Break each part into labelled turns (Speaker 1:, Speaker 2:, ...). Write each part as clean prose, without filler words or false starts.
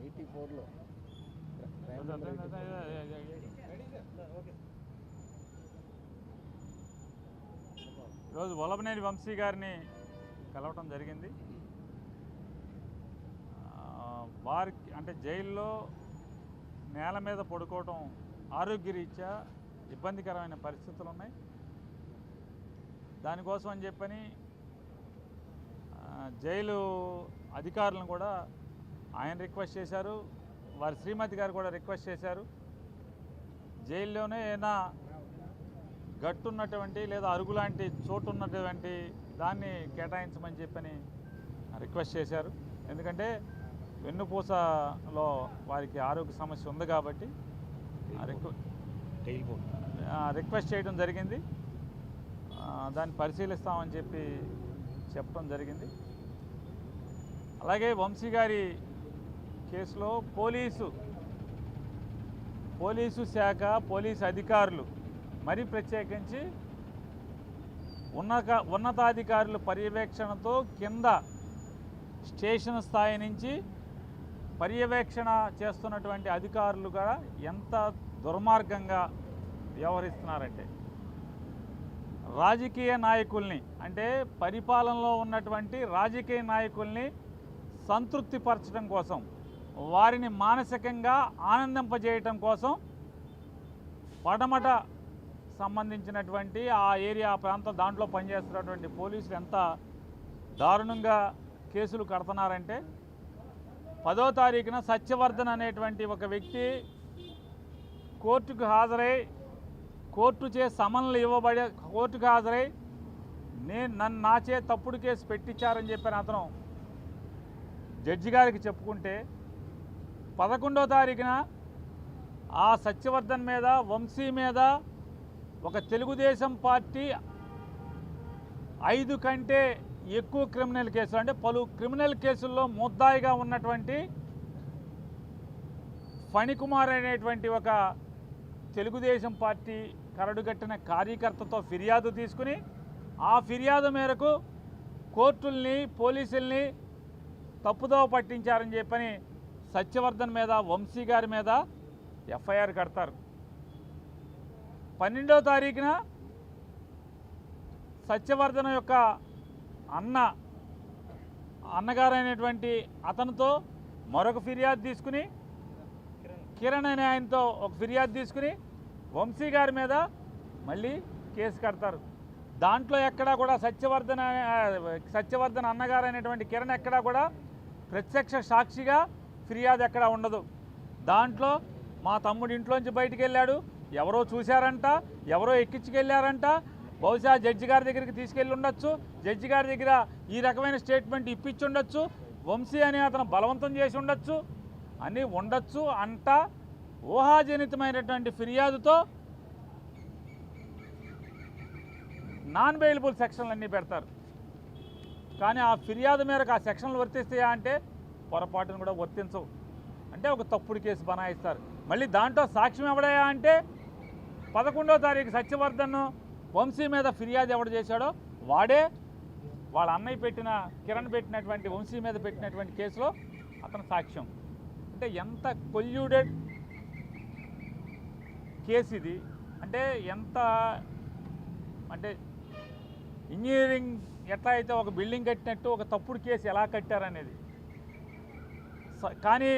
Speaker 1: 84లో
Speaker 2: ఈరోజు వల్లభనేని వంశీ గారిని కలవటం జరిగింది. వారికి అంటే జైల్లో నేల మీద పడుకోవటం ఆరోగ్యరీత్యా ఇబ్బందికరమైన పరిస్థితులు ఉన్నాయి. దానికోసం అని చెప్పని జైలు అధికారులను కూడా ఆయన రిక్వెస్ట్ చేశారు, వారి శ్రీమతి గారు కూడా రిక్వెస్ట్ చేశారు. జైల్లోనే ఏదైనా గట్టున్నటువంటి లేదా అరుగు లాంటి చోటు ఉన్నటువంటి దాన్ని కేటాయించమని చెప్పని రిక్వెస్ట్ చేశారు. ఎందుకంటే వెన్నుపూసలో వారికి ఆరోగ్య సమస్య ఉంది కాబట్టి రిక్వెస్ట్ చేయడం జరిగింది. దాన్ని పరిశీలిస్తామని చెప్పి చెప్పడం జరిగింది. అలాగే వంశీ గారి కేసులో పోలీసు శాఖ పోలీసు అధికారులు మరీ ప్రత్యేకించి ఉన్నతాధికారుల పర్యవేక్షణతో కింద స్టేషన్ స్థాయి నుంచి పర్యవేక్షణ చేస్తున్నటువంటి అధికారులు కూడా ఎంత దుర్మార్గంగా వ్యవహరిస్తున్నారంటే, రాజకీయ నాయకుల్ని అంటే పరిపాలనలో ఉన్నటువంటి రాజకీయ నాయకుల్ని సంతృప్తిపరచడం కోసం, వారిని మానసికంగా ఆనందింపజేయటం కోసం పడమట సంబంధించినటువంటి ఆ ఏరియా ప్రాంతం దాంట్లో పనిచేస్తున్నటువంటి పోలీసులు ఎంత దారుణంగా కేసులు కడుతున్నారంటే, 10వ తారీఖున సత్యవర్ధన్ అనేటువంటి ఒక వ్యక్తి కోర్టుకు హాజరై కోర్టుచే సమన్లు ఇవ్వబడే కోర్టుకు హాజరై నాచే తప్పుడు కేసు పెట్టించారని చెప్పిన అతను జడ్జి గారికి చెప్పుకుంటే 11వ తారీఖున ఆ సత్యవర్ధన్ మీద వంశీ మీద ఒక తెలుగుదేశం పార్టీ 5 కంటే ఎక్కువ క్రిమినల్ కేసులు అంటే పలు క్రిమినల్ కేసుల్లో ముద్దాయిగా ఉన్నటువంటి ఫణికుమార్ అనేటువంటి ఒక తెలుగుదేశం పార్టీ కరడుగట్టిన కార్యకర్తతో ఫిర్యాదు తీసుకుని ఆ ఫిర్యాదు మేరకు కోర్టుల్ని పోలీసుల్ని తప్పుదోవ పట్టించారని చెప్పని సత్యవర్ధన్ మీద వంశీ గారి మీద ఎఫ్ఐఆర్ కడతారు. 12వ తారీఖున సత్యవర్ధన్ యొక్క అన్నగారైనటువంటి అతనితో మరొక ఫిర్యాదు తీసుకుని కిరణ్ అనే ఆయనతో ఒక ఫిర్యాదు తీసుకుని వంశీ గారి మీద మళ్ళీ కేసు కడతారు. దాంట్లో ఎక్కడా కూడా సత్యవర్ధన్ అన్నగారైనటువంటి కిరణ్ ఎక్కడా కూడా ప్రత్యక్ష సాక్షిగా ఫిర్యాదు ఎక్కడా ఉండదు. దాంట్లో మా తమ్ముడి ఇంట్లోంచి బయటికి వెళ్ళాడు, ఎవరో చూశారంట, ఎవరో ఎక్కించుకెళ్ళారంట, బహుశా జడ్జి గారి దగ్గరికి తీసుకెళ్ళి ఉండొచ్చు, జడ్జి గారి దగ్గర ఈ రకమైన స్టేట్మెంట్ ఇప్పించి ఉండొచ్చు, వంశీ అనే అతను బలవంతం చేసి ఉండొచ్చు అని ఉండొచ్చు అంట ఊహాజనితమైనటువంటి ఫిర్యాదుతో నాన్ బెయిలబుల్ సెక్షన్లు అన్నీ పెడతారు. కానీ ఆ ఫిర్యాదు మేరకు ఆ సెక్షన్లు వర్తిస్తాయా అంటే పొరపాటును కూడా వర్తించవు. అంటే ఒక తప్పుడు కేసు బనాయిస్తారు. మళ్ళీ దాంట్లో సాక్ష్యం ఎవడయా అంటే 11వ తారీఖు సత్యవర్ధన్ వంశీ మీద ఫిర్యాదు ఎవడు చేశాడో వాడే వాళ్ళ అన్నయ్య కిరణ్ పెట్టినటువంటి వంశీ మీద పెట్టినటువంటి కేసులో అతను సాక్ష్యం. అంటే ఎంత కొల్యూడెడ్ కేసు ఇది అంటే అంటే ఇంజనీరింగ్ ఎట్లా అయితే ఒక బిల్డింగ్ కట్టినట్టు ఒక తప్పుడు కేసు ఎలా కట్టారనేది. కానీ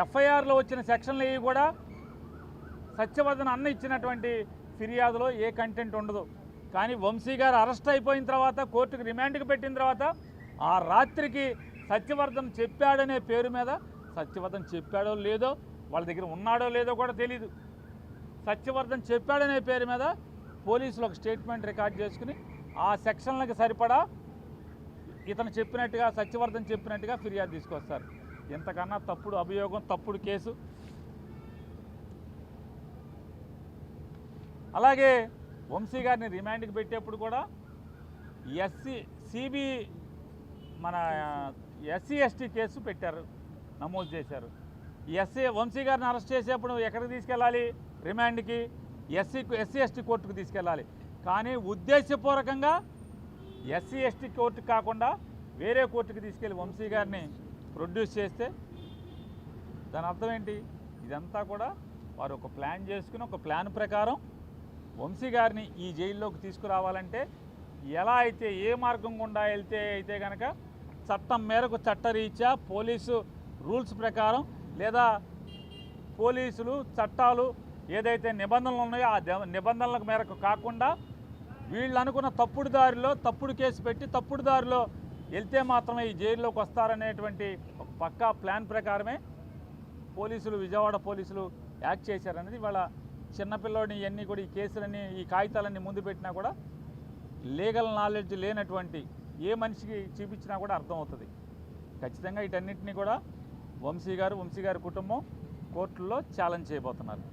Speaker 2: ఎఫ్ఐఆర్లో వచ్చిన సెక్షన్లు ఇవి కూడా సత్యవర్ధన్ అన్న ఇచ్చినటువంటి ఫిర్యాదులో ఏ కంటెంట్ ఉండదు. కానీ వంశీ గారు అరెస్ట్ అయిపోయిన తర్వాత కోర్టుకు రిమాండ్కి పెట్టిన తర్వాత ఆ రాత్రికి సత్యవర్ధన్ చెప్పాడనే పేరు మీద సత్యవర్ధన్ చెప్పాడో లేదో వాళ్ళ దగ్గర ఉన్నాడో లేదో కూడా తెలీదు. సత్యవర్ధన్ చెప్పాడనే పేరు మీద పోలీసులు ఒక స్టేట్మెంట్ రికార్డ్ చేసుకుని ఆ సెక్షన్లకు సరిపడా ఇతను చెప్పినట్టుగా సత్యవర్ధన్ చెప్పినట్టుగా ఫిర్యాదు తీసుకొస్తారు. ఇంతకన్నా తప్పుడు అభియోగం, తప్పుడు కేసు. అలాగే వంశీ గారిని రిమాండ్కి పెట్టేప్పుడు కూడా ఎస్సీ ఎస్టీ కేసు పెట్టారు, నమోదు చేశారు. వంశీ గారిని అరెస్ట్ చేసేప్పుడు ఎక్కడికి తీసుకెళ్ళాలి? రిమాండ్కి, ఎస్సీ ఎస్టీ కోర్టుకు తీసుకెళ్ళాలి. కానీ ఉద్దేశపూర్వకంగా ఎస్సీ ఎస్టీ కోర్టుకు కాకుండా వేరే కోర్టుకు తీసుకెళ్ళి వంశీ గారిని ప్రొడ్యూస్ చేస్తే దాని అర్థం ఏంటి? ఇదంతా కూడా వారు ఒక ప్లాన్ చేసుకుని ఒక ప్లాన్ ప్రకారం వంశీ గారిని ఈ జైల్లోకి తీసుకురావాలంటే ఎలా అయితే ఏ మార్గం గుండా వెళ్తే అయితే కనుక చట్టం మేరకు చట్టరీత్యా పోలీసు రూల్స్ ప్రకారం లేదా పోలీసులు చట్టాలు ఏదైతే నిబంధనలు ఉన్నాయో ఆ నిబంధనల మేరకు కాకుండా వీళ్ళు అనుకున్న తప్పుడు దారిలో తప్పుడు కేసు పెట్టి తప్పుడు దారిలో వెళ్తే మాత్రమే ఈ జైల్లోకి వస్తారనేటువంటి ఒక పక్కా ప్లాన్ ప్రకారమే పోలీసులు విజయవాడ పోలీసులు యాక్ట్ చేశారనేది ఇవాళ చిన్నపిల్లోడిని ఇవన్నీ కూడా ఈ కేసులన్నీ ఈ కాగితాలన్నీ ముందు పెట్టినా కూడా లీగల్ నాలెడ్జ్ లేనటువంటి ఏ మనిషికి చూపించినా కూడా అర్థమవుతుంది. ఖచ్చితంగా వీటన్నిటిని కూడా వంశీ గారి కుటుంబం కోర్టుల్లో ఛాలెంజ్ చేయబోతున్నారు.